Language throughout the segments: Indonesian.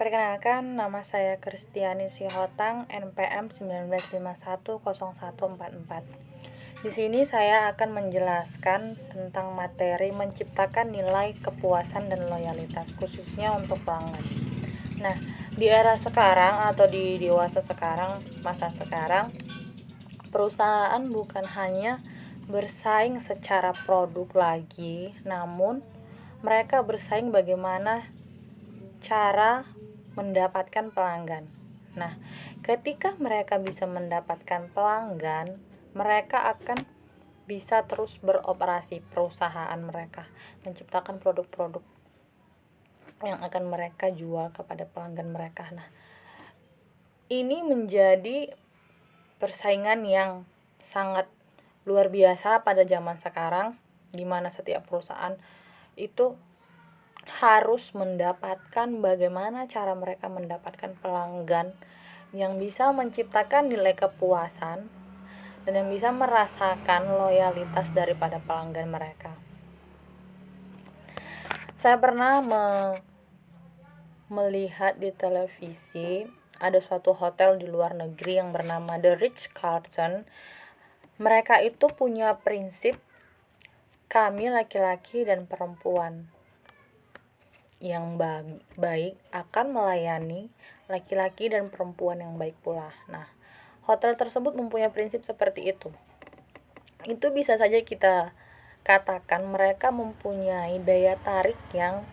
Perkenalkan, nama saya Kristiani Sihotang, NPM 19510144. Di sini saya akan menjelaskan tentang materi menciptakan nilai kepuasan dan loyalitas, khususnya untuk pelanggan. Nah, di era sekarang atau di dewasa sekarang, masa sekarang, perusahaan bukan hanya bersaing secara produk lagi, namun mereka bersaing bagaimana cara mendapatkan pelanggan. Nah, ketika mereka bisa mendapatkan pelanggan, mereka akan bisa terus beroperasi perusahaan mereka, menciptakan produk-produk yang akan mereka jual kepada pelanggan mereka. Nah, ini menjadi persaingan yang sangat luar biasa pada zaman sekarang, di mana setiap perusahaan itu harus mendapatkan bagaimana cara mereka mendapatkan pelanggan yang bisa menciptakan nilai kepuasan dan yang bisa merasakan loyalitas daripada pelanggan mereka. Saya pernah melihat di televisi ada suatu hotel di luar negeri yang bernama The Ritz-Carlton. Mereka itu punya prinsip, kami laki-laki dan perempuan yang baik akan melayani laki-laki dan perempuan yang baik pula. Nah, hotel tersebut mempunyai prinsip seperti itu. Itu bisa saja kita katakan mereka mempunyai daya tarik yang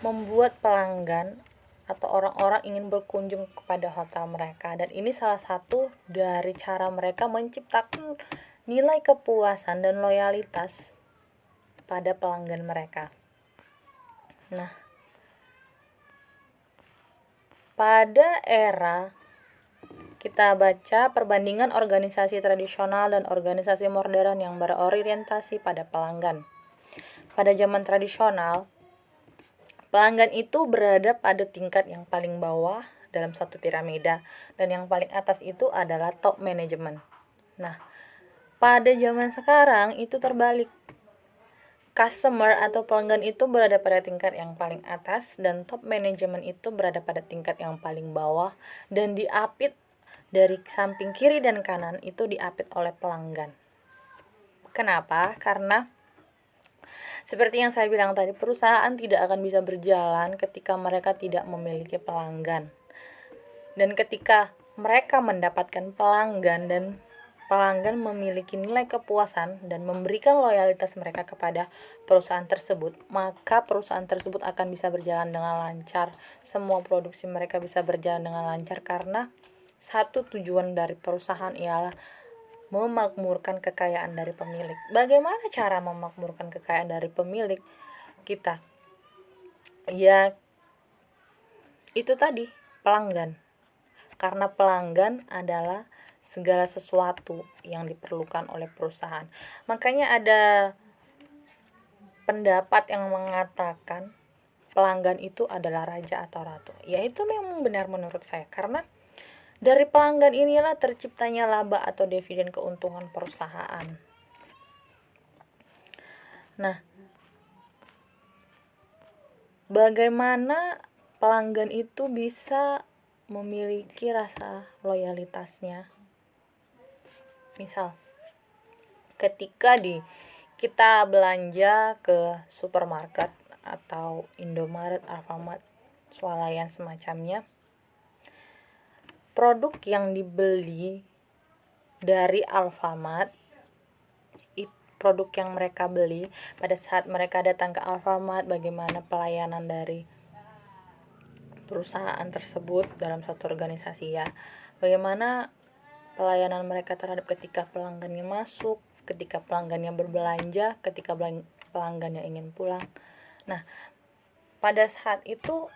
membuat pelanggan atau orang-orang ingin berkunjung kepada hotel mereka, dan ini salah satu dari cara mereka menciptakan nilai kepuasan dan loyalitas pada pelanggan mereka. Nah, pada era kita baca perbandingan organisasi tradisional dan organisasi modern yang berorientasi pada pelanggan. Pada zaman tradisional, pelanggan itu berada pada tingkat yang paling bawah dalam suatu piramida, dan yang paling atas itu adalah top management. Nah, pada zaman sekarang itu terbalik. Customer atau pelanggan itu berada pada tingkat yang paling atas dan top management itu berada pada tingkat yang paling bawah, dan diapit dari samping kiri dan kanan itu diapit oleh pelanggan. Kenapa? Karena seperti yang saya bilang tadi, perusahaan tidak akan bisa berjalan ketika mereka tidak memiliki pelanggan. Dan ketika mereka mendapatkan pelanggan dan pelanggan memiliki nilai kepuasan dan memberikan loyalitas mereka kepada perusahaan tersebut, maka perusahaan tersebut akan bisa berjalan dengan lancar. Semua produksi mereka bisa berjalan dengan lancar karena satu tujuan dari perusahaan ialah memakmurkan kekayaan dari pemilik. Bagaimana cara memakmurkan kekayaan dari pemilik kita? Ya, itu tadi, pelanggan. Karena pelanggan adalah segala sesuatu yang diperlukan oleh perusahaan. Makanya ada pendapat yang mengatakan pelanggan itu adalah raja atau ratu. Ya, itu memang benar menurut saya, karena dari pelanggan inilah terciptanya laba atau dividen keuntungan perusahaan. Nah, bagaimana pelanggan itu bisa memiliki rasa loyalitasnya? Misal, ketika kita belanja ke supermarket atau Indomaret, Alfamart, swalayan semacamnya, produk yang dibeli dari Alfamart, produk yang mereka beli pada saat mereka datang ke Alfamart, bagaimana pelayanan dari perusahaan tersebut dalam suatu organisasi, ya, bagaimana pelayanan mereka terhadap ketika pelanggannya masuk, ketika pelanggannya berbelanja, ketika pelanggannya ingin pulang. Nah, pada saat itu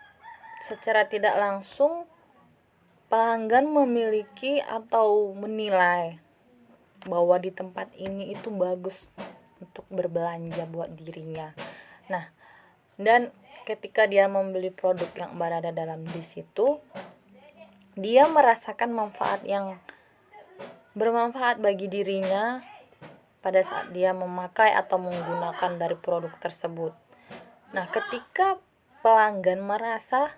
secara tidak langsung pelanggan memiliki atau menilai bahwa di tempat ini itu bagus untuk berbelanja buat dirinya. Nah, dan ketika dia membeli produk yang berada dalam di situ, dia merasakan manfaat yang bermanfaat bagi dirinya pada saat dia memakai atau menggunakan dari produk tersebut. Nah, ketika pelanggan merasa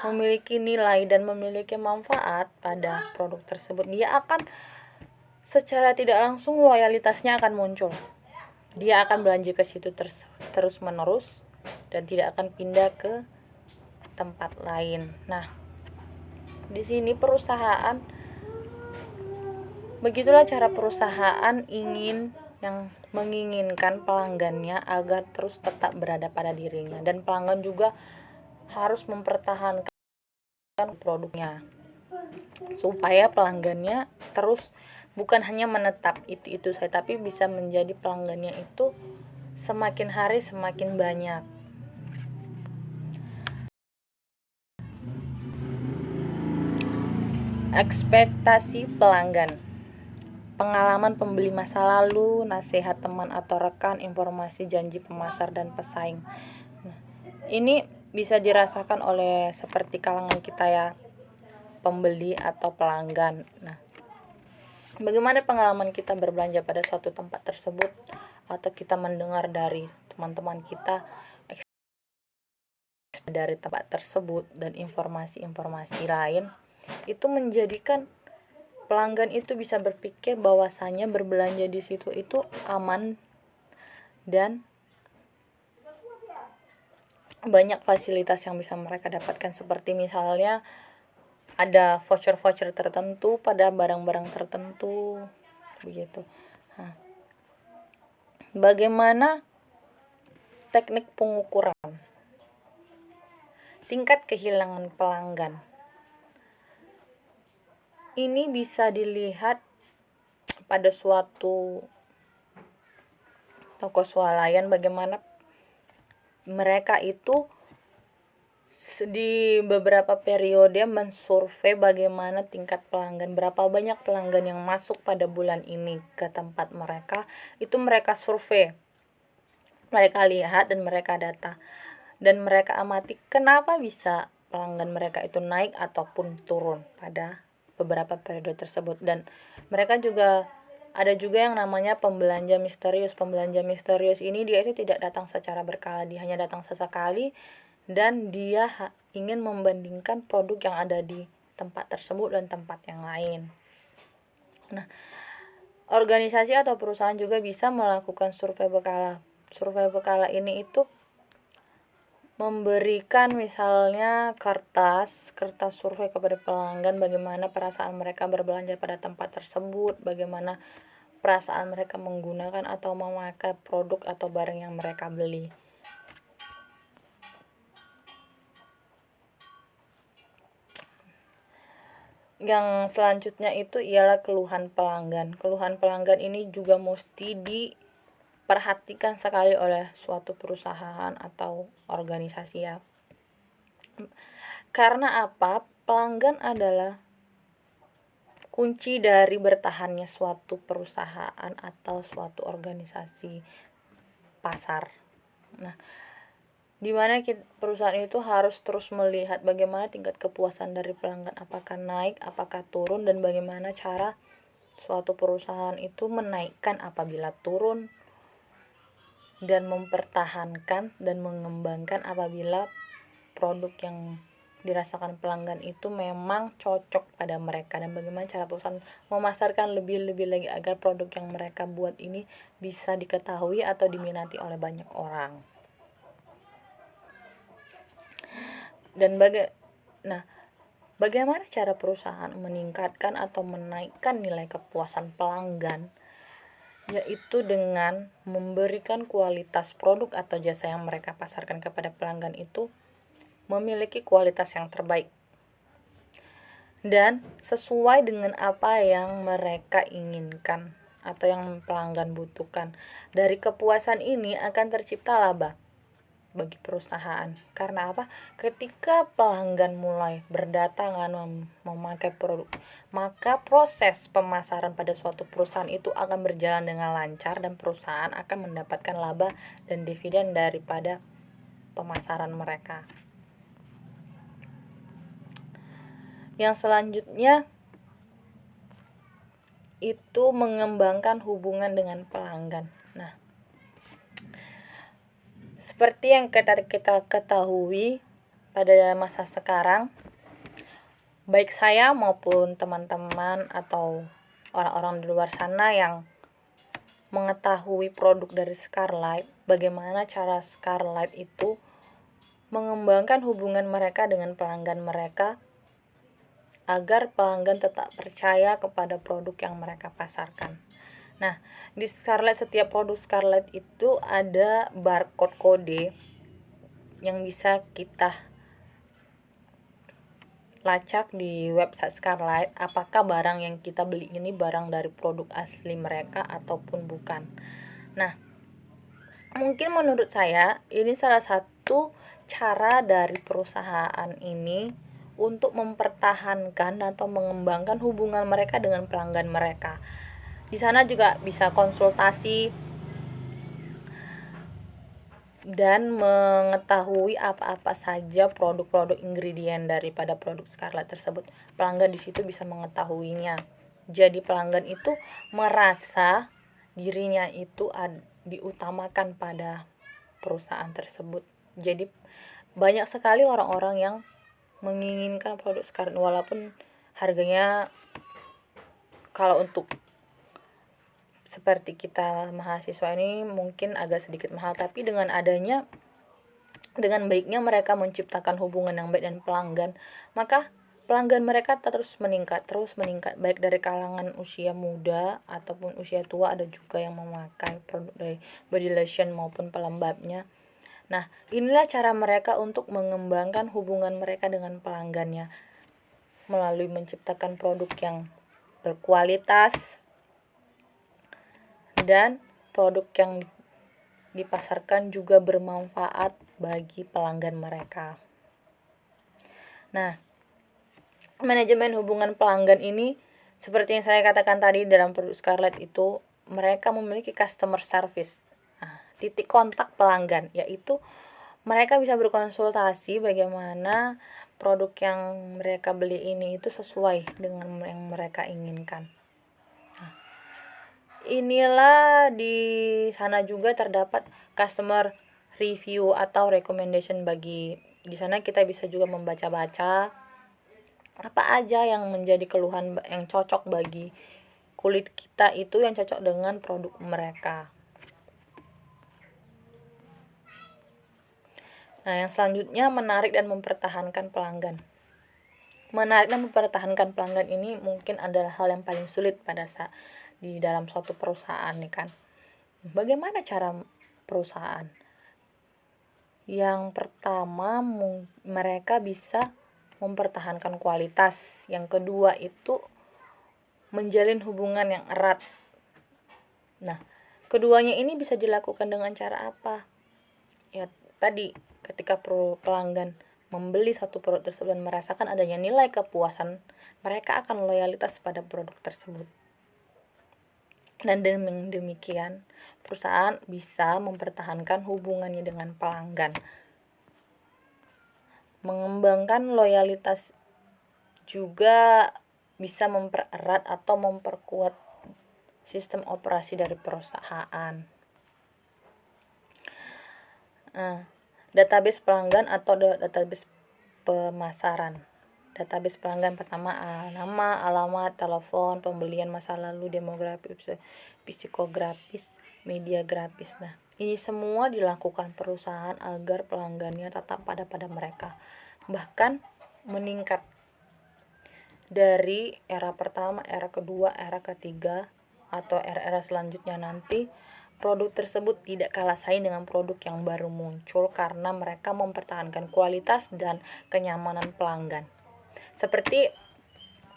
memiliki nilai dan memiliki manfaat pada produk tersebut, dia akan secara tidak langsung loyalitasnya akan muncul. Dia akan belanja ke situ terus menerus dan tidak akan pindah ke tempat lain. Nah, di sini begitulah cara perusahaan menginginkan pelanggannya agar terus tetap berada pada dirinya, dan pelanggan juga harus mempertahankan produknya supaya pelanggannya terus bukan hanya menetap itu saja, tapi bisa menjadi pelanggannya itu semakin hari semakin banyak. Ekspektasi pelanggan, pengalaman pembeli masa lalu, nasihat teman atau rekan, informasi janji pemasar dan pesaing. Nah, ini bisa dirasakan oleh seperti kalangan kita ya, pembeli atau pelanggan. Nah, bagaimana pengalaman kita berbelanja pada suatu tempat tersebut, atau kita mendengar dari teman-teman kita dari tempat tersebut dan informasi-informasi lain, itu menjadikan pelanggan itu bisa berpikir bahwasanya berbelanja di situ itu aman dan banyak fasilitas yang bisa mereka dapatkan, seperti misalnya ada voucher-voucher tertentu pada barang-barang tertentu begitu. Nah, bagaimana teknik pengukuran tingkat kehilangan pelanggan? Ini bisa dilihat pada suatu toko swalayan, bagaimana mereka itu di beberapa periode mensurvei bagaimana tingkat pelanggan, berapa banyak pelanggan yang masuk pada bulan ini ke tempat mereka, itu mereka survei, mereka lihat dan mereka data, dan mereka amati kenapa bisa pelanggan mereka itu naik ataupun turun pada beberapa periode tersebut. Dan mereka juga ada juga yang namanya pembelanja misterius. Pembelanja misterius ini dia itu tidak datang secara berkala, dia hanya datang sesekali dan dia ingin membandingkan produk yang ada di tempat tersebut dan tempat yang lain. Nah, organisasi atau perusahaan juga bisa melakukan survei berkala. Survei berkala ini itu memberikan misalnya kertas survei kepada pelanggan, bagaimana perasaan mereka berbelanja pada tempat tersebut, bagaimana perasaan mereka menggunakan atau memakai produk atau barang yang mereka beli. Yang selanjutnya itu ialah keluhan pelanggan. Keluhan pelanggan ini juga mesti diperhatikan sekali oleh suatu perusahaan atau organisasi ya. Karena apa? Pelanggan adalah kunci dari bertahannya suatu perusahaan atau suatu organisasi pasar. Nah, di mana perusahaan itu harus terus melihat bagaimana tingkat kepuasan dari pelanggan, apakah naik, apakah turun, dan bagaimana cara suatu perusahaan itu menaikkan apabila turun, dan mempertahankan dan mengembangkan apabila produk yang dirasakan pelanggan itu memang cocok pada mereka, dan bagaimana cara perusahaan memasarkan lebih-lebih lagi agar produk yang mereka buat ini bisa diketahui atau diminati oleh banyak orang. Dan bagaimana cara perusahaan meningkatkan atau menaikkan nilai kepuasan pelanggan? Yaitu dengan memberikan kualitas produk atau jasa yang mereka pasarkan kepada pelanggan itu memiliki kualitas yang terbaik dan sesuai dengan apa yang mereka inginkan atau yang pelanggan butuhkan. Dari kepuasan ini akan tercipta laba bagi perusahaan. Karena apa? Ketika pelanggan mulai berdatangan memakai produk, maka proses pemasaran pada suatu perusahaan itu akan berjalan dengan lancar dan perusahaan akan mendapatkan laba dan dividen daripada pemasaran mereka. Yang selanjutnya itu mengembangkan hubungan dengan pelanggan. Nah, Seperti yang kita ketahui pada masa sekarang, baik saya maupun teman-teman atau orang-orang di luar sana yang mengetahui produk dari Scarlett, bagaimana cara Scarlett itu mengembangkan hubungan mereka dengan pelanggan mereka agar pelanggan tetap percaya kepada produk yang mereka pasarkan. Nah, di Scarlett, setiap produk Scarlett itu ada barcode kode yang bisa kita lacak di website Scarlett apakah barang yang kita beli ini barang dari produk asli mereka ataupun bukan. Nah, mungkin menurut saya ini salah satu cara dari perusahaan ini untuk mempertahankan atau mengembangkan hubungan mereka dengan pelanggan mereka. Di sana juga bisa konsultasi dan mengetahui apa-apa saja produk-produk ingredient daripada produk Scarlett tersebut. Pelanggan di situ bisa mengetahuinya. Jadi pelanggan itu merasa dirinya itu diutamakan pada perusahaan tersebut. Jadi banyak sekali orang-orang yang menginginkan produk Scarlett walaupun harganya, kalau untuk seperti kita mahasiswa ini mungkin agak sedikit mahal, tapi dengan baiknya mereka menciptakan hubungan yang baik dengan pelanggan, maka pelanggan mereka terus meningkat baik dari kalangan usia muda ataupun usia tua. Ada juga yang memakai produk dari body lotion maupun pelembabnya. Nah, inilah cara mereka untuk mengembangkan hubungan mereka dengan pelanggannya melalui menciptakan produk yang berkualitas dan produk yang dipasarkan juga bermanfaat bagi pelanggan mereka. Nah, manajemen hubungan pelanggan ini seperti yang saya katakan tadi, dalam produk Scarlett itu mereka memiliki customer service. Nah, titik kontak pelanggan, yaitu mereka bisa berkonsultasi bagaimana produk yang mereka beli ini itu sesuai dengan yang mereka inginkan. Inilah di sana juga terdapat customer review atau recommendation. Di sana kita bisa juga membaca-baca apa aja yang menjadi keluhan yang cocok bagi kulit kita, itu yang cocok dengan produk mereka. Nah, yang selanjutnya menarik dan mempertahankan pelanggan. Menarik dan mempertahankan pelanggan ini mungkin adalah hal yang paling sulit pada saat di dalam suatu perusahaan nih kan. Bagaimana cara perusahaan? Yang pertama, mereka bisa mempertahankan kualitas. Yang kedua itu menjalin hubungan yang erat. Nah, keduanya ini bisa dilakukan dengan cara apa? Ya, tadi ketika pelanggan membeli satu produk tersebut dan merasakan adanya nilai kepuasan, mereka akan loyalitas pada produk tersebut. Dan dengan demikian, perusahaan bisa mempertahankan hubungannya dengan pelanggan. Mengembangkan loyalitas juga bisa mempererat atau memperkuat sistem operasi dari perusahaan. Nah, database pelanggan atau database pemasaran. Database pelanggan pertama, nama, alamat, telepon, pembelian masa lalu, demografis, psikografis, media grafis. Nah, ini semua dilakukan perusahaan agar pelanggannya tetap pada mereka, bahkan meningkat dari era pertama, era kedua, era ketiga, atau era selanjutnya nanti. Produk tersebut tidak kalah saing dengan produk yang baru muncul karena mereka mempertahankan kualitas dan kenyamanan pelanggan. Seperti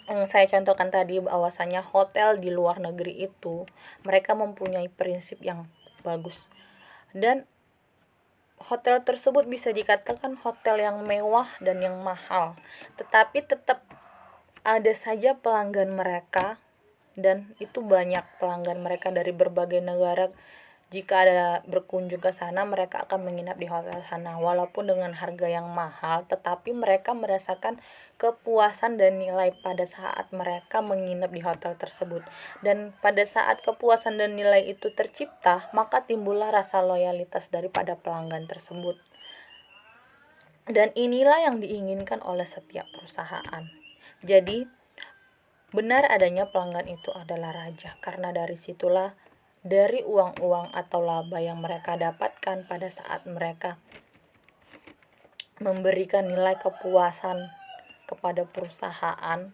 yang saya contohkan tadi, bahwasanya hotel di luar negeri itu mereka mempunyai prinsip yang bagus, dan hotel tersebut bisa dikatakan hotel yang mewah dan yang mahal, tetapi tetap ada saja pelanggan mereka, dan itu banyak pelanggan mereka dari berbagai negara Jika ada berkunjung ke sana, mereka akan menginap di hotel sana. Walaupun dengan harga yang mahal, tetapi mereka merasakan kepuasan dan nilai pada saat mereka menginap di hotel tersebut. Dan pada saat kepuasan dan nilai itu tercipta, maka timbullah rasa loyalitas daripada pelanggan tersebut. Dan inilah yang diinginkan oleh setiap perusahaan. Jadi, benar adanya pelanggan itu adalah raja, karena dari situlah dari uang-uang atau laba yang mereka dapatkan pada saat mereka memberikan nilai kepuasan kepada perusahaan,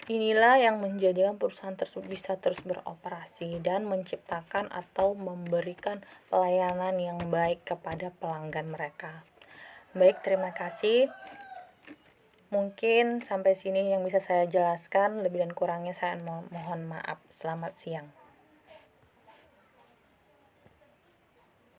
inilah yang menjadikan perusahaan tersebut bisa terus beroperasi dan menciptakan atau memberikan pelayanan yang baik kepada pelanggan mereka. Baik, terima kasih. Mungkin sampai sini yang bisa saya jelaskan, lebih dan kurangnya saya mohon maaf. Selamat siang.